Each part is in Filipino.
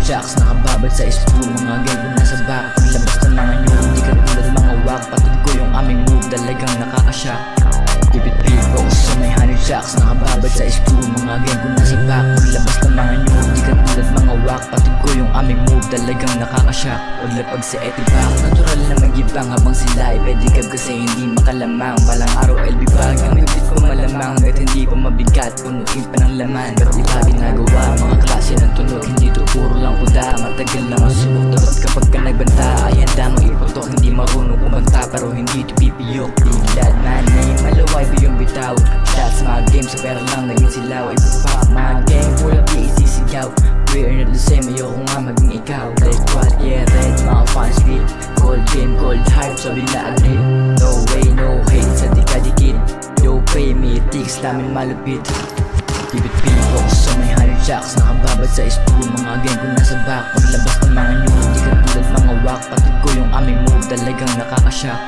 jacks, nakababad sa school. Mga gang ko nasa back, paglabas ng mga new, hindi ka tulad mga wak. Patid ko yung aming move, dalagang nakakashock. Keep it real, focus sa may honey jacks, nakababad sa school. Mga gang ko nasa back, paglabas ng mga new, hindi ka tulad mga wak. Patid ko yung aming move, dalagang nakakashock. Paglapag sa etibak, natural na magibang habang sila ay pedicab kasi hindi makalamang. Balang araw LB bag, ang bibit ko malamang. Hanggat hindi pa mabigat, punuin pa ng laman. Ba't di ba ginagawa, mga klase ng tunog, hindi to puro lang kuda. Matagal na masubok, dapat kapag ka nagbanta ay handa mo iputok. Hindi marunong kumanta pero hindi to pipiyok. Bigla na name, malaway ba yung bitaw. Shots mga games, sa pera lang naging silaw. Ipapak mga game, full of isisigaw. We're not the same, ayoko nga maging ikaw. Like what, yeah, red, mga fans beat. Cold game, cold hype, sabi na agree. No way, no hate, sa dikadikit. Yo, pay me, tics namin malupit. Keep it real, focus sa may honey jacks, nakababad sa school. Mga gang ko nasa back, paglabas ng mga new, hindi ka tulad mga wak. Patid ko yung aming move, dalagang nakakashock.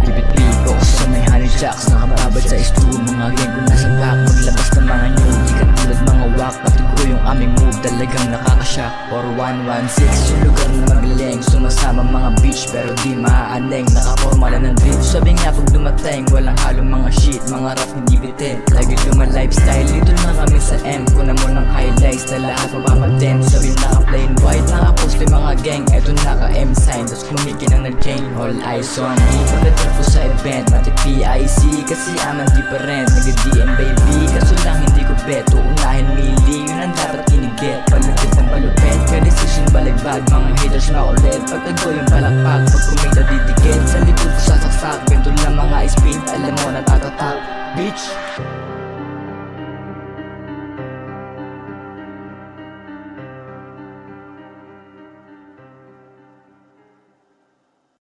Keep it real, focus sa may honey jacks, nakababad sa school. Mga gang ko nasa back, paglabas ng mga new, hindi ka tulad mga wak. Patid ko yung aming move, dalagang nakakashock. Or 116, yung lugar na magaling, sumasama mga bitch pero di maaaning. Nakaporma lang ng drip, sabi nga pag dumating, walang halong mga shit, mga rap hindi bitin. Lagi luma lifestyle, dito na kami sa M. Kuna mo ng highlights na lahat mapapatent. Sabi naka plain white, nakapost yung mga gang. Eto naka M sign, tas kumikin ang nag-chain. All eyes on me, pagdating ko sa event, mati PIC, kasi aman different. Nag-DM baby, kaso lang hindi ko bet. Uunahin mili, yun ang dapat kinigit. Palupit ng palupit, kaya decision baligbag. Mga haters na ulit, pagtag ko yung palakpak. Pag kumita didikit, sa